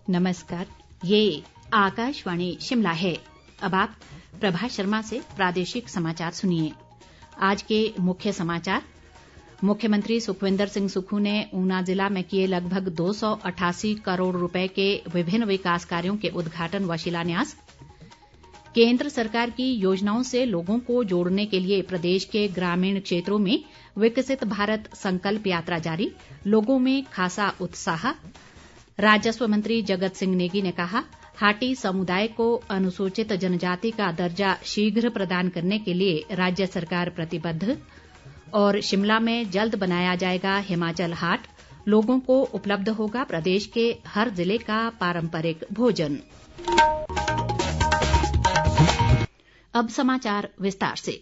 नमस्कार, ये आकाशवाणी शिमला है। अब आप प्रभा शर्मा से प्रादेशिक समाचार सुनिए। आज के मुख्य समाचार। मुख्यमंत्री सुखविंदर सिंह सुक्खू ने ऊना जिला में किए लगभग 288 करोड़ रुपए के विभिन्न विकास कार्यों के उद्घाटन व शिलान्यास। केंद्र सरकार की योजनाओं से लोगों को जोड़ने के लिए प्रदेश के ग्रामीण क्षेत्रों में विकसित भारत संकल्प यात्रा जारी, लोगों में खासा उत्साह। राजस्व मंत्री जगत सिंह नेगी ने कहा, हाटी समुदाय को अनुसूचित जनजाति का दर्जा शीघ्र प्रदान करने के लिए राज्य सरकार प्रतिबद्ध। और शिमला में जल्द बनाया जाएगा हिमाचल हाट, लोगों को उपलब्ध होगा प्रदेश के हर जिले का पारंपरिक भोजन। अब समाचार विस्तार से।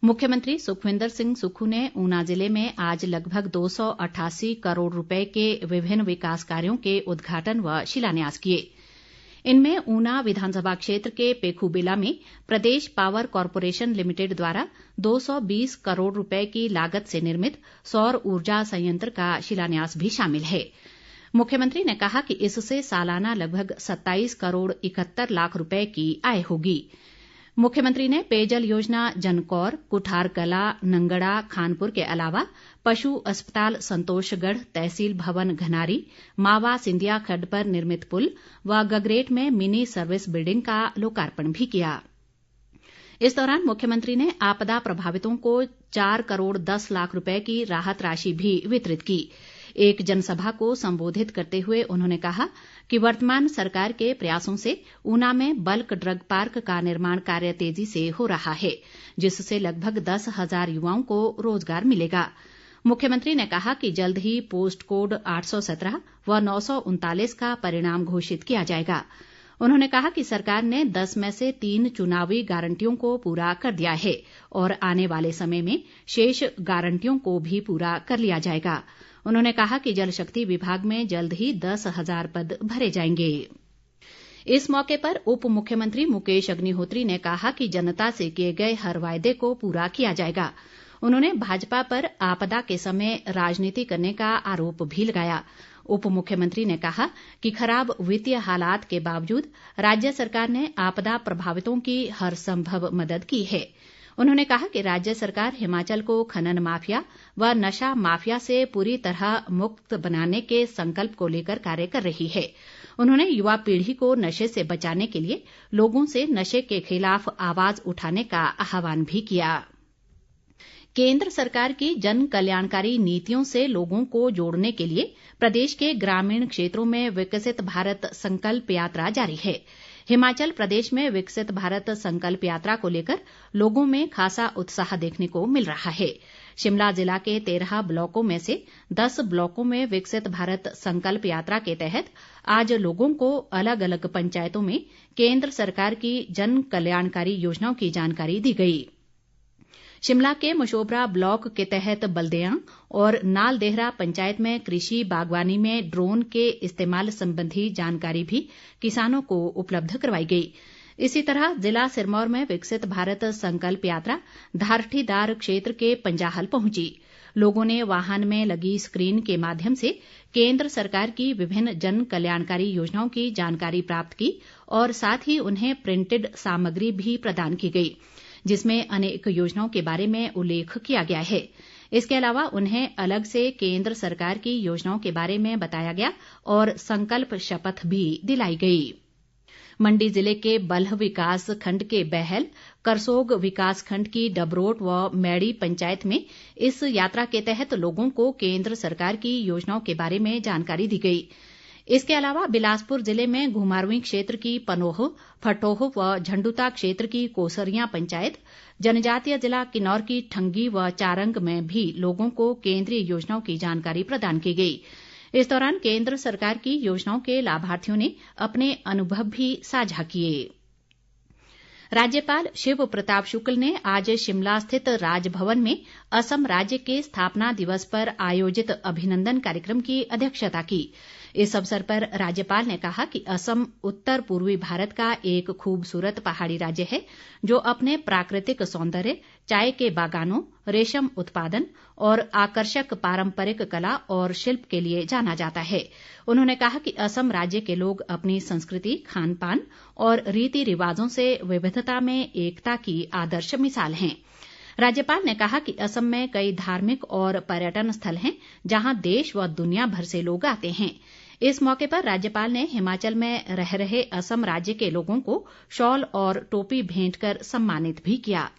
मुख्यमंत्री सुखविंदर सिंह सुक्खू ने ऊना जिले में आज लगभग 288 करोड़ रुपए के विभिन्न विकास कार्यों के उद्घाटन व शिलान्यास किए। इनमें ऊना विधानसभा क्षेत्र के पेखूबिला में प्रदेश पावर कॉरपोरेशन लिमिटेड द्वारा 220 करोड़ रुपए की लागत से निर्मित सौर ऊर्जा संयंत्र का शिलान्यास भी शामिल है। मुख्यमंत्री ने कहा कि इससे सालाना लगभग 27 करोड़ 71 लाख रुपए की आय होगी। मुख्यमंत्री ने पेयजल योजना जनकौर, कुठारकला, नंगड़ा, खानपुर के अलावा पशु अस्पताल संतोषगढ़, तहसील भवन घनारी, मावा सिंधिया खड्ड पर निर्मित पुल व गगरेट में मिनी सर्विस बिल्डिंग का लोकार्पण भी किया। इस दौरान मुख्यमंत्री ने आपदा प्रभावितों को 4 करोड़ 10 लाख रुपए की राहत राशि भी वितरित की। एक जनसभा को संबोधित करते हुए उन्होंने कहा कि वर्तमान सरकार के प्रयासों से ऊना में बल्क ड्रग पार्क का निर्माण कार्य तेजी से हो रहा है, जिससे लगभग 10,000 युवाओं को रोजगार मिलेगा। मुख्यमंत्री ने कहा कि जल्द ही पोस्ट कोड 817 व 939 का परिणाम घोषित किया जाएगा। उन्होंने कहा कि सरकार ने 10 में से 3 चुनावी गारंटियों को पूरा कर दिया है और आने वाले समय में शेष गारंटियों को भी पूरा कर लिया जाएगा। उन्होंने कहा कि जल शक्ति विभाग में जल्द ही 10,000 पद भरे जाएंगे। इस मौके पर उप मुख्यमंत्री मुकेश अग्निहोत्री ने कहा कि जनता से किए गए हर वायदे को पूरा किया जाएगा। उन्होंने भाजपा पर आपदा के समय राजनीति करने का आरोप भी लगाया। उप मुख्यमंत्री ने कहा कि खराब वित्तीय हालात के बावजूद राज्य सरकार ने आपदा प्रभावितों की हर संभव मदद की है। उन्होंने कहा कि राज्य सरकार हिमाचल को खनन माफिया व नशा माफिया से पूरी तरह मुक्त बनाने के संकल्प को लेकर कार्य कर रही है। उन्होंने युवा पीढ़ी को नशे से बचाने के लिए लोगों से नशे के खिलाफ आवाज उठाने का आह्वान भी किया। केंद्र सरकार की जन कल्याणकारी नीतियों से लोगों को जोड़ने के लिए प्रदेश के ग्रामीण क्षेत्रों में विकसित भारत संकल्प यात्रा जारी है। हिमाचल प्रदेश में विकसित भारत संकल्प यात्रा को लेकर लोगों में खासा उत्साह देखने को मिल रहा है। शिमला जिला के 13 ब्लॉकों में से 10 ब्लॉकों में विकसित भारत संकल्प यात्रा के तहत आज लोगों को अलग अलग पंचायतों में केंद्र सरकार की जन कल्याणकारी योजनाओं की जानकारी दी गई। शिमला के मशोबरा ब्लॉक के तहत बल्देयां और नालदेहरा पंचायत में कृषि बागवानी में ड्रोन के इस्तेमाल संबंधी जानकारी भी किसानों को उपलब्ध करवाई गई। इसी तरह जिला सिरमौर में विकसित भारत संकल्प यात्रा धारठीदार क्षेत्र के पंजाहल पहुंची। लोगों ने वाहन में लगी स्क्रीन के माध्यम से केंद्र सरकार की विभिन्न जन कल्याणकारी योजनाओं की जानकारी प्राप्त की और साथ ही उन्हें प्रिंटेड सामग्री भी प्रदान की गई, जिसमें अनेक योजनाओं के बारे में उल्लेख किया गया है। इसके अलावा उन्हें अलग से केंद्र सरकार की योजनाओं के बारे में बताया गया और संकल्प शपथ भी दिलाई गई। मंडी जिले के बल्ह विकास खंड के बहल, करसोग विकास खंड की डबरोट व मैड़ी पंचायत में इस यात्रा के तहत लोगों को केंद्र सरकार की योजनाओं के बारे में जानकारी दी गई। इसके अलावा बिलासपुर जिले में घुमारवीं क्षेत्र की पनोह, फटोह व झंडुता क्षेत्र की कोसरियां पंचायत, जनजातीय जिला किन्नौर की ठंगी व चारंग में भी लोगों को केंद्रीय योजनाओं की जानकारी प्रदान की गई। इस दौरान केंद्र सरकार की योजनाओं के लाभार्थियों ने अपने अनुभव भी साझा किए। राज्यपाल शिव प्रताप शुक्ल ने आज शिमला स्थित राजभवन में असम राज्य के स्थापना दिवस पर आयोजित अभिनंदन कार्यक्रम की अध्यक्षता की। इस अवसर पर राज्यपाल ने कहा कि असम उत्तर पूर्वी भारत का एक खूबसूरत पहाड़ी राज्य है जो अपने प्राकृतिक सौंदर्य, चाय के बागानों, रेशम उत्पादन और आकर्षक पारंपरिक कला और शिल्प के लिए जाना जाता है। उन्होंने कहा कि असम राज्य के लोग अपनी संस्कृति, खान पान और रीति रिवाजों से विविधता में एकता की आदर्श मिसाल हैं। राज्यपाल ने कहा कि असम में कई धार्मिक और पर्यटन स्थल हैं जहां देश व दुनिया भर से लोग आते हैं। इस मौके पर राज्यपाल ने हिमाचल में रह रहे असम राज्य के लोगों को शॉल और टोपी भेंट कर सम्मानित भी किया।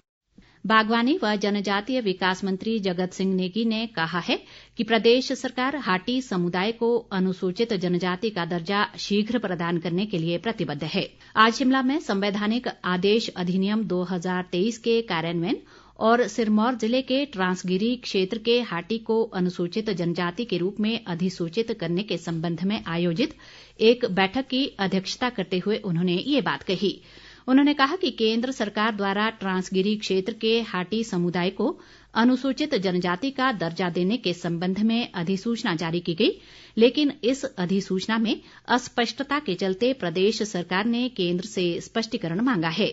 बागवानी व जनजातीय विकास मंत्री जगत सिंह नेगी ने कहा है कि प्रदेश सरकार हाटी समुदाय को अनुसूचित जनजाति का दर्जा शीघ्र प्रदान करने के लिए प्रतिबद्ध है। आज शिमला में संवैधानिक आदेश अधिनियम 2023 के कार्यान्वयन और सिरमौर जिले के ट्रांसगिरी क्षेत्र के हाटी को अनुसूचित जनजाति के रूप में अधिसूचित करने के संबंध में आयोजित एक बैठक की अध्यक्षता करते हुए उन्होंने ये बात कही। उन्होंने कहा कि केंद्र सरकार द्वारा ट्रांसगिरी क्षेत्र के हाटी समुदाय को अनुसूचित जनजाति का दर्जा देने के संबंध में अधिसूचना जारी की गई, लेकिन इस अधिसूचना में अस्पष्टता के चलते प्रदेश सरकार ने केंद्र से स्पष्टीकरण मांगा है।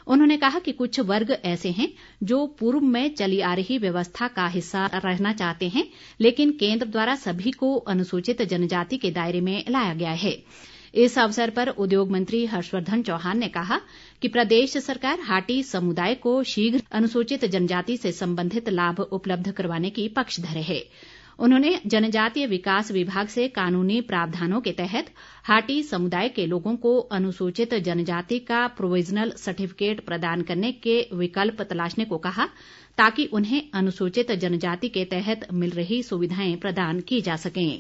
उन्होंने कहा कि कुछ वर्ग ऐसे हैं जो पूर्व में चली आ रही व्यवस्था का हिस्सा रहना चाहते हैं, लेकिन केंद्र द्वारा सभी को अनुसूचित जनजाति के दायरे में लाया गया है। इस अवसर पर उद्योग मंत्री हर्षवर्धन चौहान ने कहा कि प्रदेश सरकार हाटी समुदाय को शीघ्र अनुसूचित जनजाति से संबंधित लाभ उपलब्ध करवाने की पक्षधर है। उन्होंने जनजातीय विकास विभाग से कानूनी प्रावधानों के तहत हाटी समुदाय के लोगों को अनुसूचित जनजाति का प्रोविजनल सर्टिफिकेट प्रदान करने के विकल्प तलाशने को कहा, ताकि उन्हें अनुसूचित जनजाति के तहत मिल रही सुविधाएं प्रदान की जा सकें।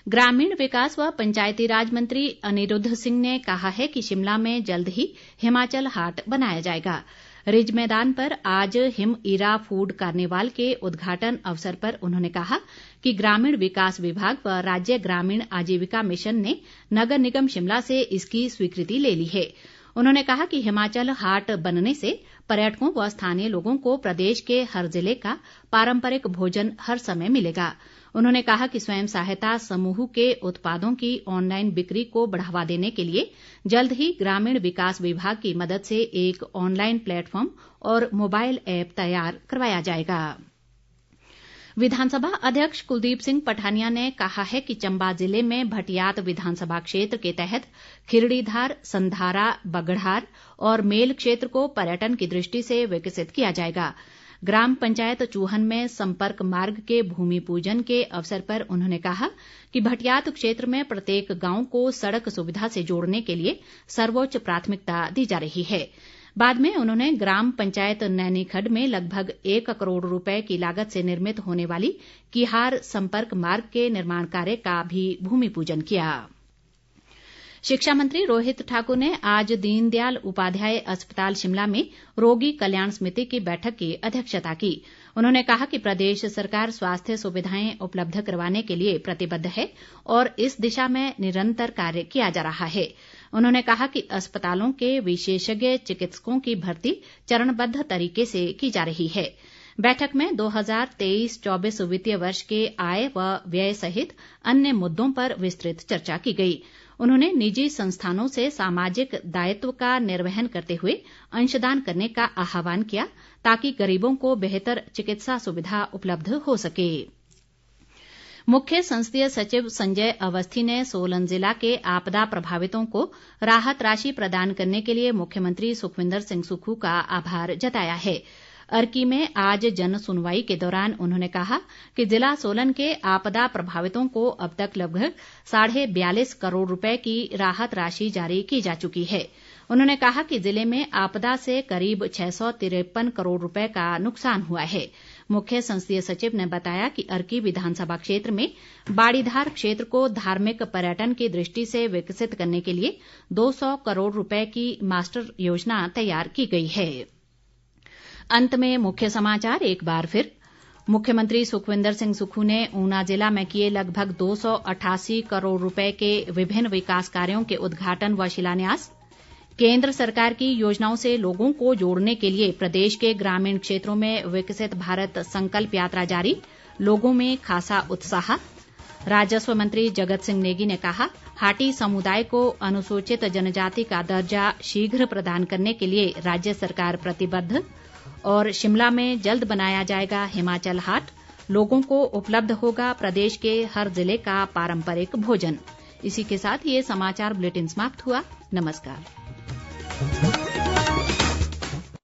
ग्रामीण विकास व पंचायती राज मंत्री अनिरुद्ध सिंह ने कहा है कि शिमला में जल्द ही हिमाचल हाट बनाया जाएगा। रिज मैदान पर आज हिम इरा फूड कार्निवाल के उद्घाटन अवसर पर उन्होंने कहा कि ग्रामीण विकास विभाग व राज्य ग्रामीण आजीविका मिशन ने नगर निगम शिमला से इसकी स्वीकृति ले ली है। उन्होंने कहा कि हिमाचल हाट बनने से पर्यटकों व स्थानीय लोगों को प्रदेश के हर जिले का पारंपरिक भोजन हर समय मिलेगा। उन्होंने कहा कि स्वयं सहायता समूह के उत्पादों की ऑनलाइन बिक्री को बढ़ावा देने के लिए जल्द ही ग्रामीण विकास विभाग की मदद से एक ऑनलाइन प्लेटफॉर्म और मोबाइल ऐप तैयार करवाया जाएगा। विधानसभा अध्यक्ष कुलदीप सिंह पठानिया ने कहा है कि चंबा जिले में भटियात विधानसभा क्षेत्र के तहत खिरड़ीधार, संधारा, बगढ़ार और मेल क्षेत्र को पर्यटन की दृष्टि से विकसित किया जाएगा। ग्राम पंचायत चूहन में संपर्क मार्ग के भूमि पूजन के अवसर पर उन्होंने कहा कि भटियात क्षेत्र में प्रत्येक गांव को सड़क सुविधा से जोड़ने के लिए सर्वोच्च प्राथमिकता दी जा रही है। बाद में उन्होंने ग्राम पंचायत नैनीखड्ड में लगभग 1 करोड़ रुपए की लागत से निर्मित होने वाली किहार संपर्क मार्ग के निर्माण कार्य का भी भूमि पूजन किया। शिक्षा मंत्री रोहित ठाकुर ने आज दीनदयाल उपाध्याय अस्पताल शिमला में रोगी कल्याण समिति की बैठक की अध्यक्षता की। उन्होंने कहा कि प्रदेश सरकार स्वास्थ्य सुविधाएं उपलब्ध करवाने के लिए प्रतिबद्ध है और इस दिशा में निरंतर कार्य किया जा रहा है। उन्होंने कहा कि अस्पतालों के विशेषज्ञ चिकित्सकों की भर्ती चरणबद्ध तरीके से की जा रही है। बैठक में 2023-24 वित्तीय वर्ष के आय व व्यय सहित अन्य मुद्दों पर विस्तृत चर्चा की गई। उन्होंने निजी संस्थानों से सामाजिक दायित्व का निर्वहन करते हुए अंशदान करने का आह्वान किया, ताकि गरीबों को बेहतर चिकित्सा सुविधा उपलब्ध हो सके। मुख्य संसदीय सचिव संजय अवस्थी ने सोलन जिला के आपदा प्रभावितों को राहत राशि प्रदान करने के लिए मुख्यमंत्री सुखविंदर सिंह सुक्खू का आभार जताया है। अर्की में आज जन सुनवाई के दौरान उन्होंने कहा कि जिला सोलन के आपदा प्रभावितों को अब तक लगभग 42.5 करोड़ रुपए की राहत राशि जारी की जा चुकी है। उन्होंने कहा कि जिले में आपदा से करीब 653 करोड़ रुपए का नुकसान हुआ है। मुख्य संसदीय सचिव ने बताया कि अर्की विधानसभा क्षेत्र में बाड़ीधार क्षेत्र को धार्मिक पर्यटन की दृष्टि से विकसित करने के लिए 200 करोड़ रुपए की मास्टर योजना तैयार की गई है। अंत में मुख्य समाचार एक बार फिर। मुख्यमंत्री सुखविंदर सिंह सुक्खू ने ऊना जिला में किए लगभग 288 करोड़ रुपए के विभिन्न विकास कार्यों के उद्घाटन व शिलान्यास। केंद्र सरकार की योजनाओं से लोगों को जोड़ने के लिए प्रदेश के ग्रामीण क्षेत्रों में विकसित भारत संकल्प यात्रा जारी, लोगों में खासा उत्साह। राजस्व मंत्री जगत सिंह नेगी ने कहा, हाटी समुदाय को अनुसूचित जनजाति का दर्जा शीघ्र प्रदान करने के लिए राज्य सरकार प्रतिबद्ध। और शिमला में जल्द बनाया जाएगा हिमाचल हाट, लोगों को उपलब्ध होगा प्रदेश के हर जिले का पारंपरिक भोजन। इसी के साथ ये समाचार बुलेटिन समाप्त हुआ। नमस्कार।